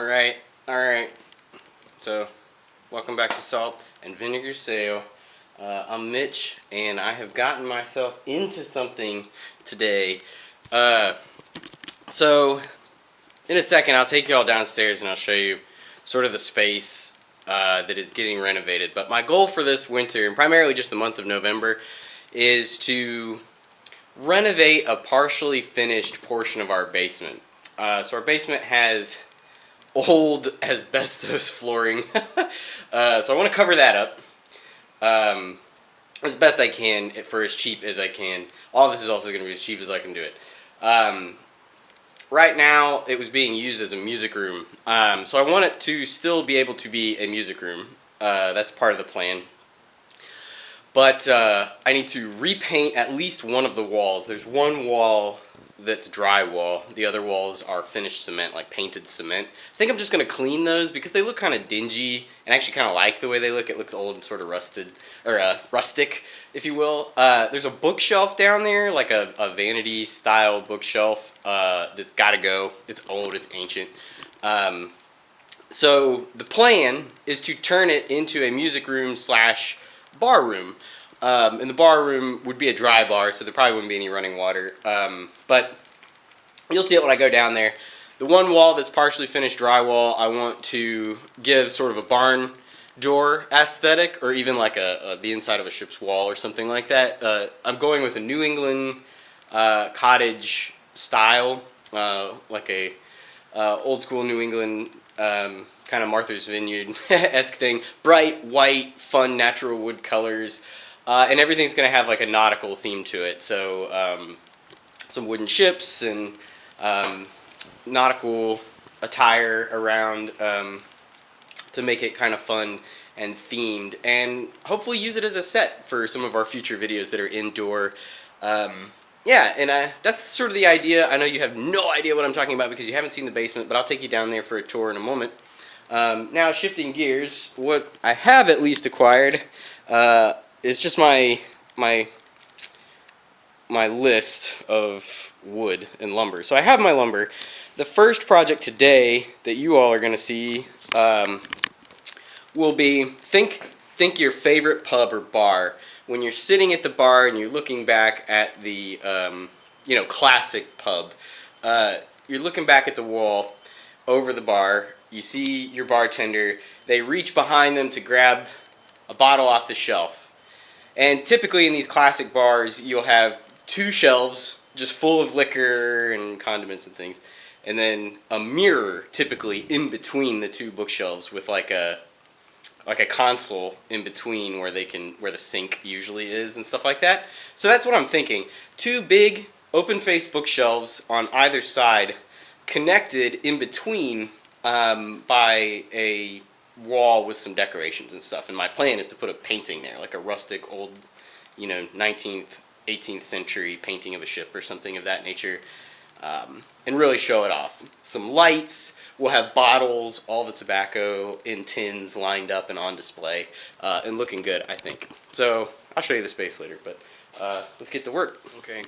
Alright, alright. So, welcome back to Salt and Vinegar Sale. I'm Mitch, and I have gotten myself into something today. So, in a second, I'll take you all downstairs and I'll show you sort of the space that is getting renovated. But my goal for this winter, and primarily just the month of November, is to renovate a partially finished portion of our basement. So our basement has old asbestos flooring. So I want to cover that up as best I can for as cheap as I can. All of this is also going to be as cheap as I can do it. Right now, it was being used as a music room. So I want it to still be able to be a music room. That's part of the plan. But I need to repaint at least one of the walls. There's one wall that's drywall. The other walls are finished cement, like painted cement. I think I'm just going to clean those because they look kind of dingy, and I actually kind of like the way they look. It looks old and sort of rusted, or rustic, if you will. There's a bookshelf down there, like a vanity-style bookshelf that's got to go. It's old, it's ancient. So the plan is to turn it into a music room slash bar room. And the bar room would be a dry bar, so there probably wouldn't be any running water. But you'll see it when I go down there. The one wall that's partially finished drywall, I want to give sort of a barn door aesthetic, or even like the inside of a ship's wall or something like that. I'm going with a New England cottage style, like a old school New England kind of Martha's Vineyard-esque thing. Bright, white, fun, natural wood colors. And everything's going to have like a nautical theme to it. So some wooden ships and nautical attire around to make it kind of fun and themed. And hopefully use it as a set for some of our future videos that are indoor. Yeah, and that's sort of the idea. I know you have no idea what I'm talking about because you haven't seen the basement, but I'll take you down there for a tour in a moment. Now, shifting gears, what I have at least acquired is just my list of wood and lumber. So I have my lumber. The first project today that you all are going to see will be think your favorite pub or bar. When you're sitting at the bar and you're looking back at the classic pub, you're looking back at the wall over the bar. You see your bartender. They reach behind them to grab a bottle off the shelf. And typically in these classic bars, you'll have two shelves just full of liquor and condiments and things, and then a mirror typically in between the two bookshelves with like a console in between where the sink usually is and stuff like that. So that's what I'm thinking. Two big open-faced bookshelves on either side, connected in between by a wall with some decorations and stuff. And my plan is to put a painting there, like a rustic old, 19th, 18th century painting of a ship or something of that nature, and really show it off. Some lights. We'll have bottles, all the tobacco in tins lined up and on display, and looking good, I think. So I'll show you the space later, but let's get to work. Okay.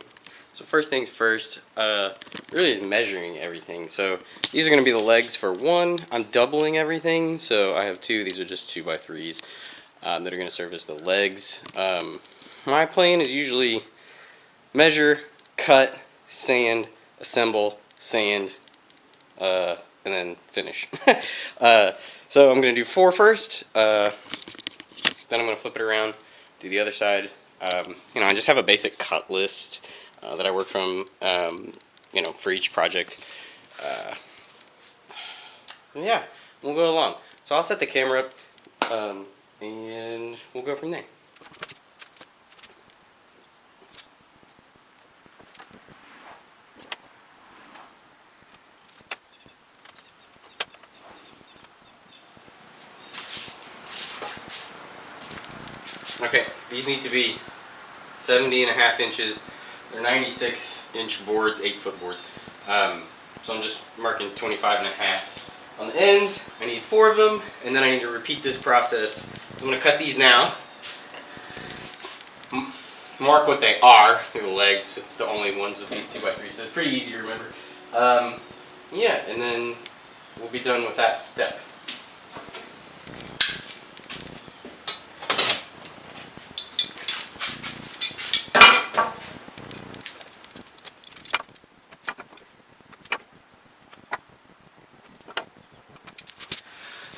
So first things first, really is measuring everything. So these are going to be the legs for one. I'm doubling everything, so I have two. These are just 2x3s that are going to serve as the legs. My plan is usually measure, cut, sand, assemble, sand, and then finish. So I'm going to do 4 first, then I'm going to flip it around, do the other side. I just have a basic cut list that I work from, for each project. Yeah, we'll go along. So I'll set the camera up, and we'll go from there. Okay, these need to be 70.5 inches. They're 96-inch boards, 8-foot boards. So I'm just marking 25.5 on the ends. I need 4 of them, and then I need to repeat this process. So I'm going to cut these now. Mark what they are. The legs. It's the only ones with these 2x3s, so it's pretty easy to remember. Yeah, and then we'll be done with that step.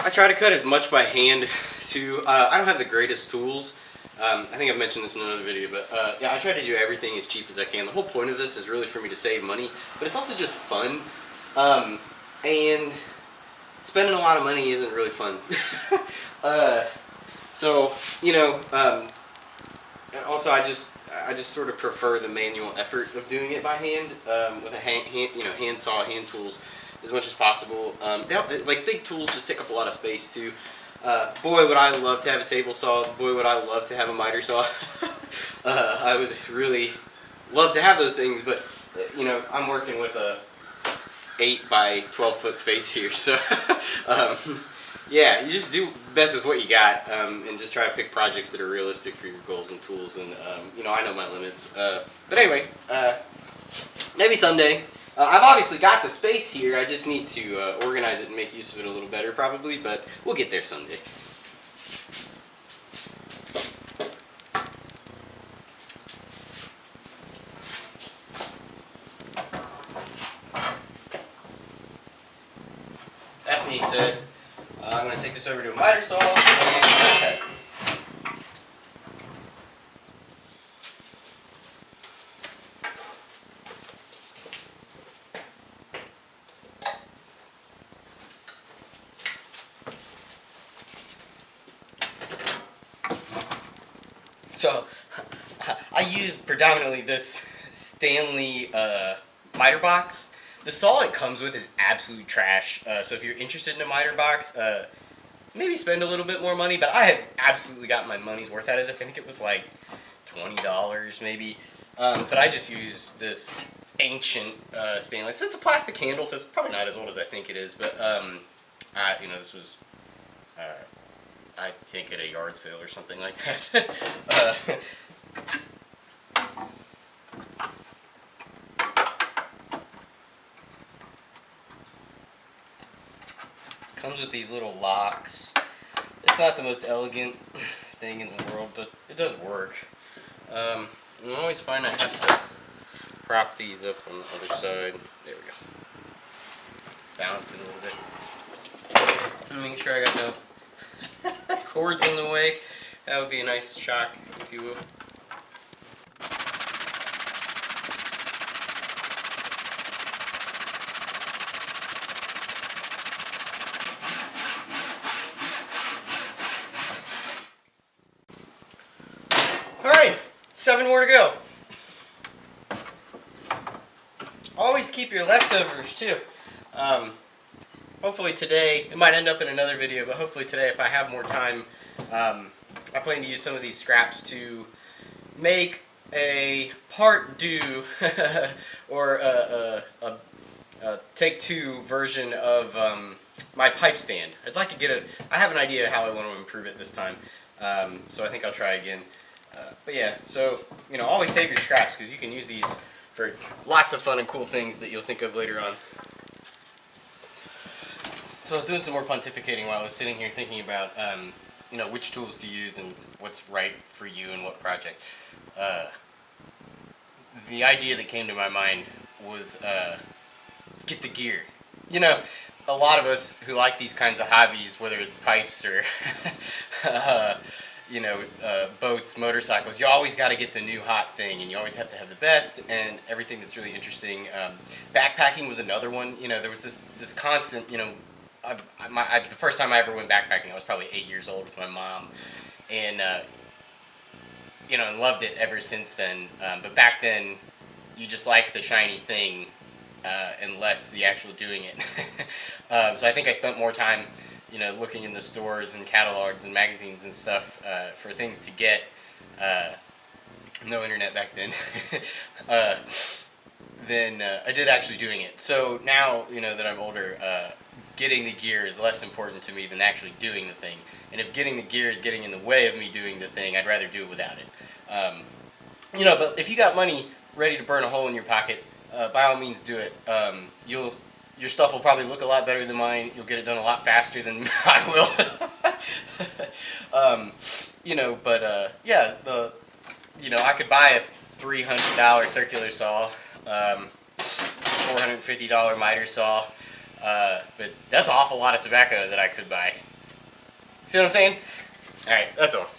I try to cut as much by hand too. I don't have the greatest tools. I think I've mentioned this in another video, but yeah, I try to do everything as cheap as I can. The whole point of this is really for me to save money, but it's also just fun. And spending a lot of money isn't really fun. So you know, also I just sort of prefer the manual effort of doing it by hand with a hand saw, hand tools as much as possible. Like big tools just take up a lot of space too. Boy, would I love to have a table saw. Boy, would I love to have a miter saw. I would really love to have those things, but you know, I'm working with a 8 by 12 foot space here, so um, yeah, you just do best with what you got, and just try to pick projects that are realistic for your goals and tools. And you know, I know my limits, but anyway, maybe someday. I've obviously got the space here. I just need to organize it and make use of it a little better, probably. But we'll get there someday. That being said, I'm going to take this over to a miter saw and cut. So I use predominantly this Stanley miter box. The saw it comes with is absolute trash. So if you're interested in a miter box, maybe spend a little bit more money. But I have absolutely gotten my money's worth out of this. I think it was like $20 maybe. But I just use this ancient stainless. It's a plastic handle, so it's probably not as old as I think it is. But you know, this was I think at a yard sale or something like that. Comes with these little locks. It's not the most elegant thing in the world, but it does work. I always find I have to prop these up on the other side. There we go. Balance it a little bit. And make sure I got no cords in the way. That would be a nice shock, if you will. Alright, 7 more to go. Always keep your leftovers too. Hopefully today, it might end up in another video, but hopefully today, if I have more time, I plan to use some of these scraps to make a part due or a take two version of my pipe stand. I'd like to get it. I have an idea how I want to improve it this time, so I think I'll try again. But yeah, so you know, always save your scraps because you can use these for lots of fun and cool things that you'll think of later on. So I was doing some more pontificating while I was sitting here thinking about you know, which tools to use and what's right for you and what project. The idea that came to my mind was get the gear. You know, a lot of us who like these kinds of hobbies, whether it's pipes or you know, boats, motorcycles, you always got to get the new hot thing, and you always have to have the best and everything that's really interesting. Backpacking was another one. You know, there was this constant, you know, the first time I ever went backpacking, I was probably 8 years old with my mom, and you know, and loved it ever since then. But back then, you just like the shiny thing, and less the actual doing it. So I think I spent more time, you know, looking in the stores and catalogs and magazines and stuff for things to get. No internet back then. Than I did actually doing it. So now, you know, that I'm older, getting the gear is less important to me than actually doing the thing. And if getting the gear is getting in the way of me doing the thing, I'd rather do it without it. You know, but if you got money ready to burn a hole in your pocket, by all means do it. You'll Your stuff will probably look a lot better than mine. You'll get it done a lot faster than I will. Yeah, I could buy a $300 circular saw, $450 miter saw, but that's an awful lot of tobacco that I could buy. See what I'm saying? All right, that's all.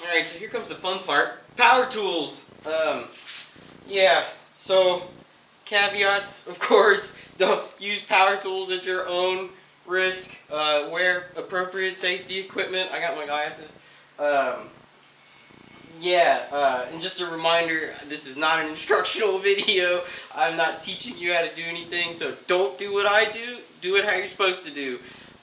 All right, so here comes the fun part: power tools. Yeah. So caveats, of course, don't use power tools at your own risk. Wear appropriate safety equipment. I got my glasses. Um, and just a reminder, this is not an instructional video. I'm not teaching you how to do anything, so don't do what I do. Do it how you're supposed to do.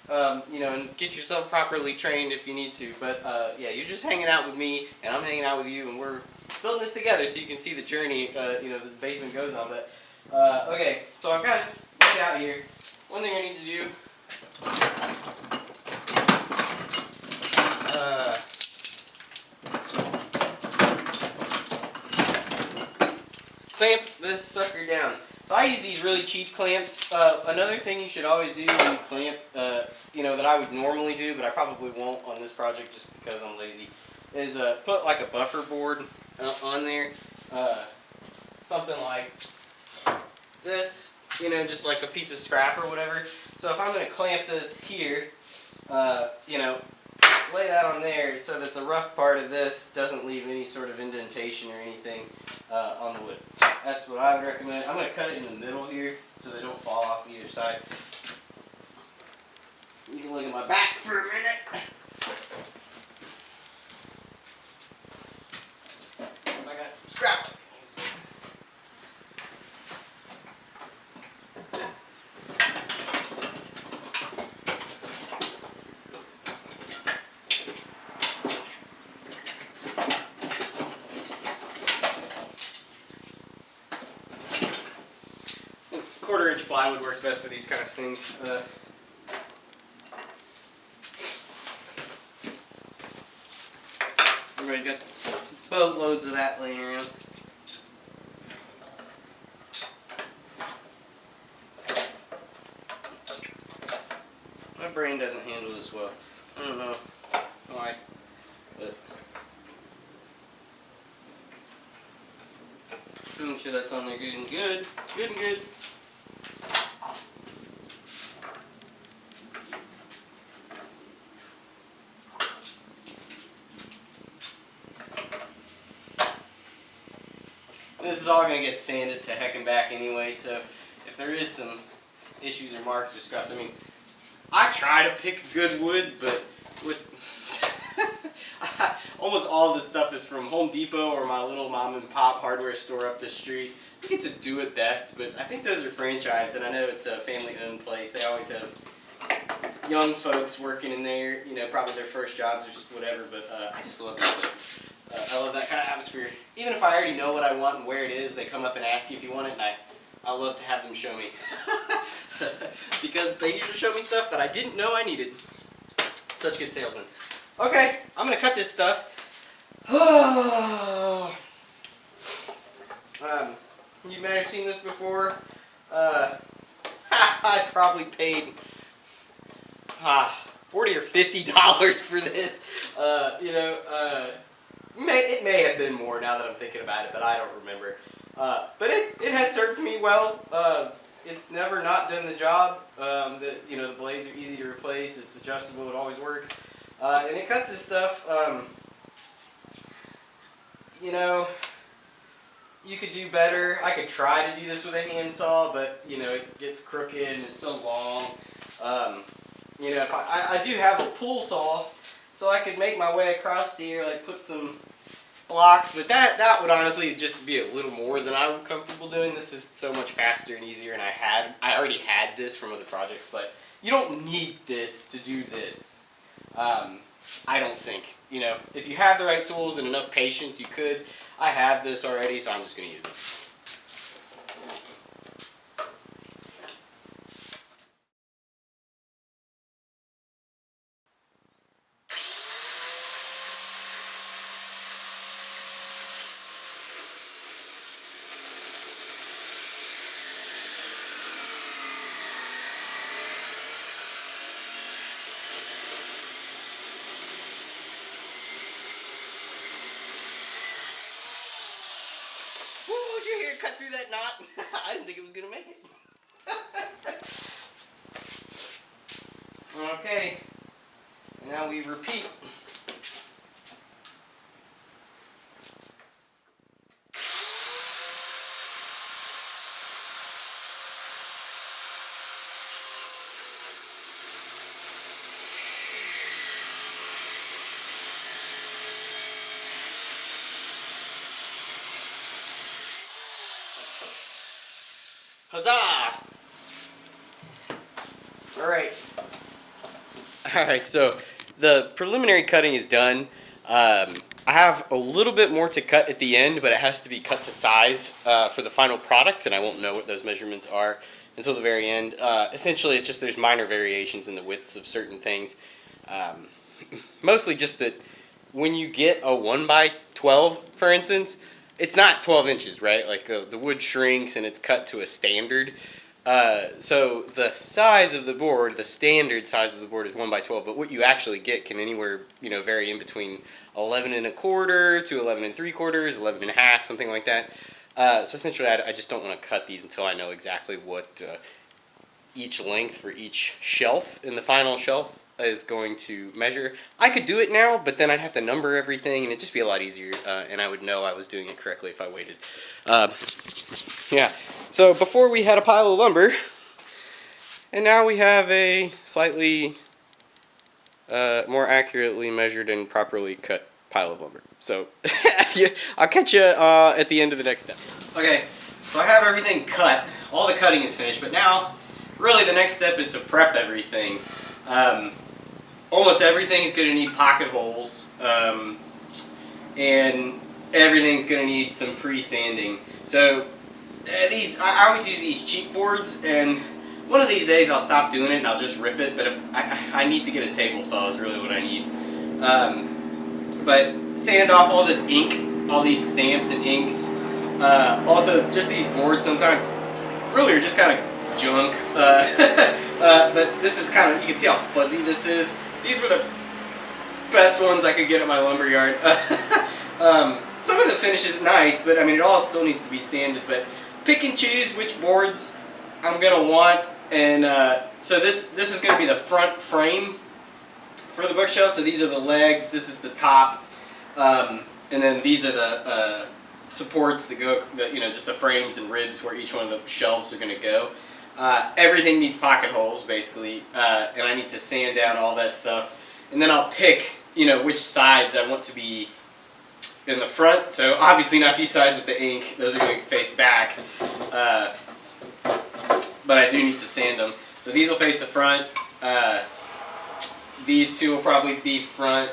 And get yourself properly trained if you need to. But you're just hanging out with me, and I'm hanging out with you, and we're building this together so you can see the journey, the basement goes on. But okay, so I've got it laid out here. One thing I need to do. Clamp this sucker down. So I use these really cheap clamps. Another thing you should always do when you clamp, that I would normally do, but I probably won't on this project just because I'm lazy, is put like a buffer board on there. Something like this, just like a piece of scrap or whatever. So if I'm going to clamp this here, lay that on there so that the rough part of this doesn't leave any sort of indentation or anything on the wood. That's what I would recommend. I'm going to cut it in the middle here so they don't fall off either side. You can look at my back for a minute. I got some scrap. Quarter-inch plywood works best for these kind of things. Everybody's got boatloads of that laying around. My brain doesn't handle this well. I don't know why, but make sure that's on there good and good. Good and good. This is all going to get sanded to heck and back anyway, so if there is some issues or marks or scuffs, I mean, I try to pick good wood, but almost all of this stuff is from Home Depot or my little mom and pop hardware store up the street. I think it's a do it best, but I think those are franchised, and I know it's a family owned place. They always have young folks working in there, probably their first jobs or whatever, but I just love this place. I love that kind of atmosphere. Even if I already know what I want and where it is, they come up and ask you if you want it, and I love to have them show me. Because they usually show me stuff that I didn't know I needed. Such good salesmen. Okay, I'm going to cut this stuff. You might have seen this before. I probably paid $40 or $50 for this. It may have been more now that I'm thinking about it, but I don't remember. But it has served me well. It's never not done the job. The blades are easy to replace. It's adjustable. It always works. And it cuts this stuff. You could do better. I could try to do this with a handsaw, but it gets crooked and it's so long. If I do have a pull saw, so I could make my way across here, like put some blocks, but that would honestly just be a little more than I'm comfortable doing. This is so much faster and easier, and I already had this from other projects, but you don't need this to do this. I don't think. If you have the right tools and enough patience, you could. I have this already, so I'm just going to use it. it cut through that knot? I didn't think it was gonna make it. Okay, and now we repeat. Huzzah! Alright, so the preliminary cutting is done. I have a little bit more to cut at the end, but it has to be cut to size for the final product, and I won't know what those measurements are until the very end. Essentially, it's just there's minor variations in the widths of certain things. Mostly just that when you get a 1x12, for instance, it's not 12 inches, right? Like the wood shrinks and it's cut to a standard. So the size of the board, the standard size of the board is 1x12, but what you actually get can anywhere, vary in between 11 1/4 to 11 3/4, 11 1/2, something like that. So essentially, I just don't want to cut these until I know exactly what each length for each shelf in the final shelf is going to measure. I could do it now, but then I'd have to number everything, and it'd just be a lot easier, and I would know I was doing it correctly if I waited. Yeah, so before we had a pile of lumber, and now we have a slightly more accurately measured and properly cut pile of lumber. So yeah, I'll catch you at the end of the next step. Okay, so I have everything cut. All the cutting is finished, but now really the next step is to prep everything. Almost everything is going to need pocket holes, and everything's going to need some pre-sanding. So I always use these cheap boards, and one of these days I'll stop doing it and I'll just rip it, but if I need to get a table saw is really what I need. But sand off all this ink, all these stamps and inks. Also, just these boards sometimes really are just kind of junk. But this is kind of, you can see how fuzzy this is. These were the best ones I could get at my lumber yard. Some of the finish is nice, but I mean, it all still needs to be sanded. But pick and choose which boards I'm gonna want, and so this is gonna be the front frame for the bookshelf. So these are the legs. This is the top, and then these are the supports that go, just the frames and ribs where each one of the shelves are gonna go. Everything needs pocket holes, basically, and I need to sand down all that stuff. And then I'll pick, which sides I want to be in the front. So obviously not these sides with the ink; those are going to face back. But I do need to sand them. So these will face the front. These two will probably be front,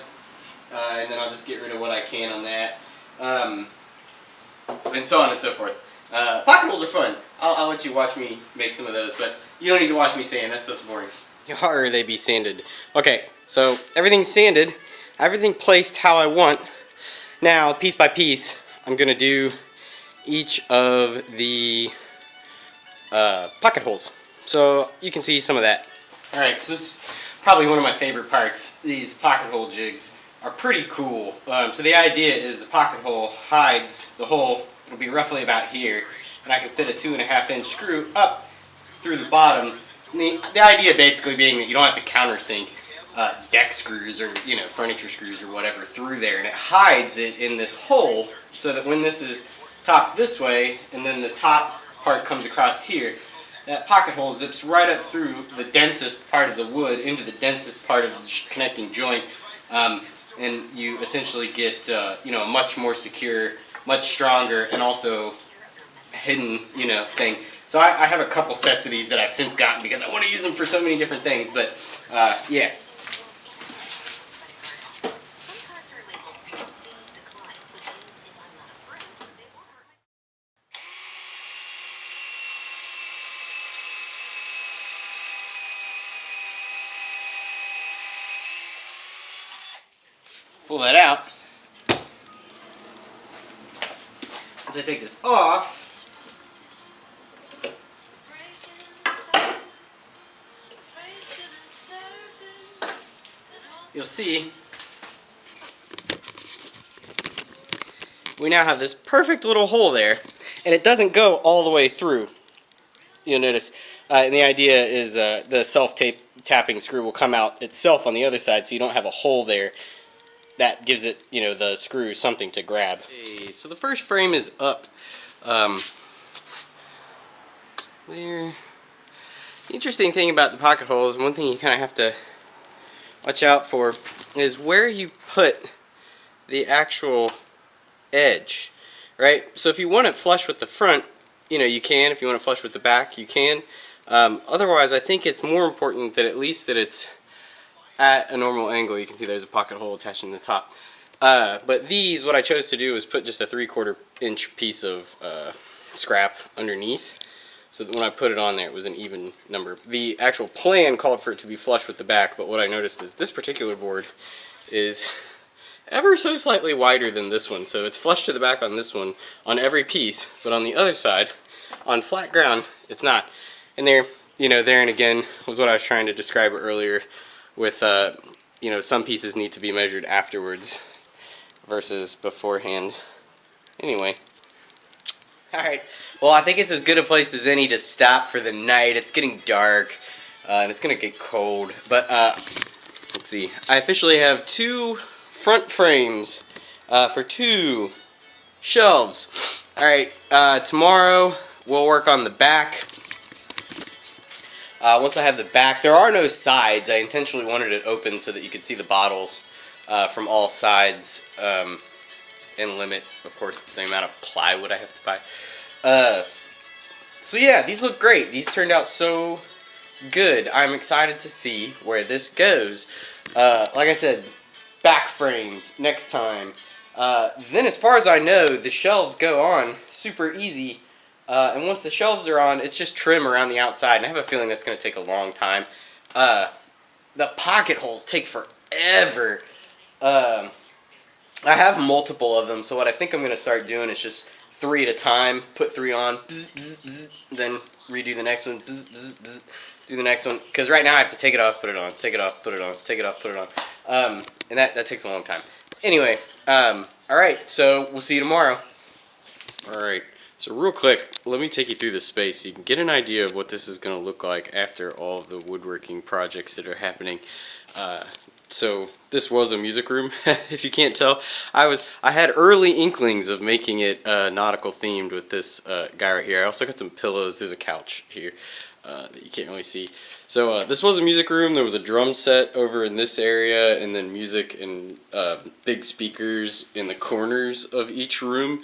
and then I'll just get rid of what I can on that, and so on and so forth. Pocket holes are fun. I'll let you watch me make some of those, but you don't need to watch me sand. That stuff's boring. Or they be sanded. Okay, so everything's sanded, everything placed how I want. Now, piece by piece, I'm gonna do each of the pocket holes. So you can see some of that. All right, so this is probably one of my favorite parts. These pocket hole jigs are pretty cool. So the idea is the pocket hole hides the hole. It'll be roughly about here, and I can fit a 2.5 inch screw up through the bottom. And the idea basically being that you don't have to countersink deck screws or furniture screws or whatever through there, and it hides it in this hole so that when this is topped this way and then the top part comes across here, that pocket hole zips right up through the densest part of the wood into the densest part of the connecting joint, and you essentially get a much more secure, much stronger, and also hidden thing. So I have a couple sets of these that I've since gotten because I want to use them for so many different things, but yeah. Pull that out. Once I take this off, you'll see we now have this perfect little hole there. and it doesn't go all the way through. You'll notice, and the idea is the self-tapping screw will come out itself on the other side, so you don't have a hole there. That gives it, you know, the screw something to grab. Okay, so the first frame is up. There. The interesting thing about the pocket holes, one thing you kind of have to watch out for, is where you put the actual edge, right? So if you want it flush with the front, you know, you can. If you want it flush with the back, you can. Otherwise, I think it's more important that at least that it's at a normal angle. You can see there's a pocket hole attached in the top. But these, what I chose to do is put just a 3/4 inch piece of scrap underneath, so that when I put it on there, it was an even number. The actual plan called for it to be flush with the back, but what I noticed is this particular board is ever so slightly wider than this one, so it's flush to the back on this one on every piece, but on the other side, on flat ground, it's not. And there, you know, there and again was what I was trying to describe earlier with, you know, some pieces need to be measured afterwards versus beforehand. Anyway. Alright, well, I think it's as good a place as any to stop for the night. It's getting dark, and it's going to get cold, but, let's see. I officially have 2 front frames for 2 shelves. Alright, tomorrow we'll work on the back. Once I have the back, there are no sides. I intentionally wanted it open so that you could see the bottles from all sides, and limit, of course, the amount of plywood I have to buy. So yeah, these look great. These turned out so good. I'm excited to see where this goes. Like I said, back frames next time. Then as far as I know, the shelves go on super easy. And once the shelves are on, it's just trim around the outside. And I have a feeling that's going to take a long time. The pocket holes take forever. I have multiple of them, so what I think I'm going to start doing is just 3 at a time. Put 3 on, bzz, bzz, bzz, then redo the next one, bzz, bzz, bzz, do the next one. Because right now I have to take it off, put it on, take it off, put it on, take it off, put it on. And that takes a long time. Anyway, alright, so we'll see you tomorrow. Alright, so real quick, let me take you through the space so you can get an idea of what this is going to look like after all of the woodworking projects that are happening. So this was a music room, if you can't tell. I had early inklings of making it nautical themed with this guy right here. I also got some pillows. There's a couch here that you can't really see. So this was a music room. There was a drum set over in this area, and then music and big speakers in the corners of each room.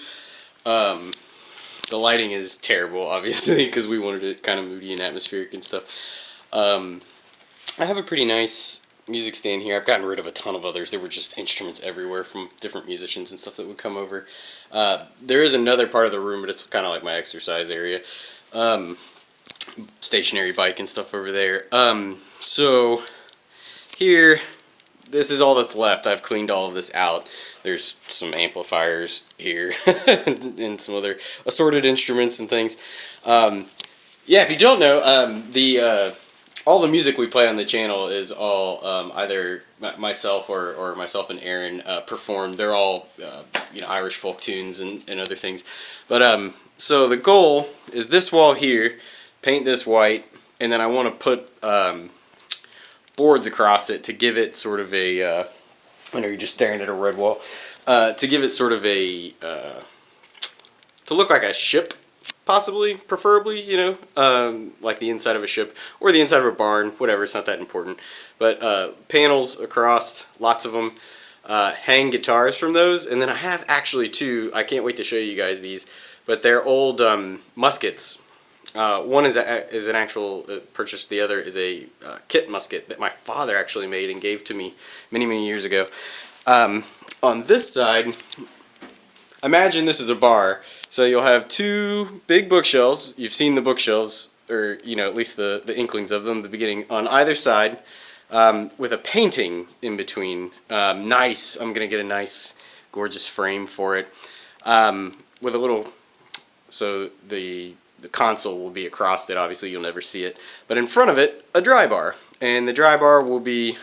The lighting is terrible, obviously, because we wanted it kind of moody and atmospheric and stuff. I have a pretty nice music stand here. I've gotten rid of a ton of others. There were just instruments everywhere from different musicians and stuff that would come over. There is another part of the room, but it's kind of like my exercise area. Stationary bike and stuff over there. So here, this is all that's left. I've cleaned all of this out. There's some amplifiers here and some other assorted instruments and things. Yeah, if you don't know, all the music we play on the channel is all either myself or myself and Aaron performed. They're all you know, Irish folk tunes and other things. But so the goal is this wall here, paint this white, and then I want to put boards across it to give it sort of a I know you're just staring at a red wall, to give it sort of a to look like a ship. Possibly, preferably, you know, like the inside of a ship or the inside of a barn, whatever, it's not that important. But panels across, lots of them, hang guitars from those, and then I have actually 2, I can't wait to show you guys these, but they're old muskets. One is an actual purchase, the other is a kit musket that my father actually made and gave to me many, many years ago. On this side, imagine this is a bar. So you'll have 2 big bookshelves. You've seen the bookshelves, or you know, at least the inklings of them, the beginning, on either side, with a painting in between. Nice. I'm gonna get a nice, gorgeous frame for it, with a little. So the console will be across it. Obviously, you'll never see it, but in front of it, a dry bar, and the dry bar will be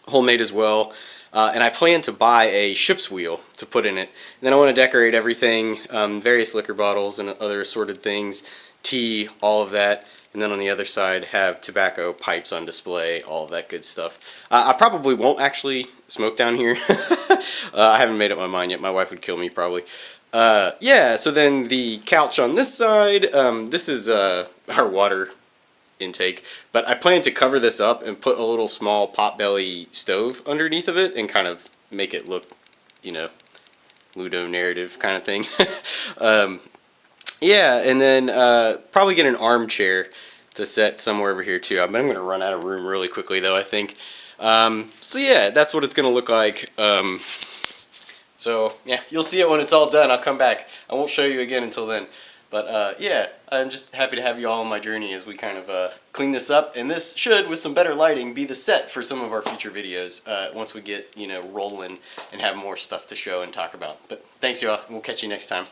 homemade as well. And I plan to buy a ship's wheel to put in it. And then I want to decorate everything, various liquor bottles and other assorted things, tea, all of that. And then on the other side have tobacco pipes on display, all of that good stuff. I probably won't actually smoke down here. I haven't made up my mind yet. My wife would kill me probably. Yeah, so then the couch on this side, this is our water intake, but I plan to cover this up and put a little small potbelly stove underneath of it and kind of make it look, you know, Ludo narrative kind of thing. um, yeah, and then probably get an armchair to set somewhere over here too. I'm going to run out of room really quickly though, I think. So yeah, that's what it's going to look like. So yeah, you'll see it when it's all done. I'll come back. I won't show you again until then. But yeah, I'm just happy to have you all on my journey as we kind of clean this up. And this should, with some better lighting, be the set for some of our future videos once we get, you know, rolling and have more stuff to show and talk about. But thanks, y'all. We'll catch you next time.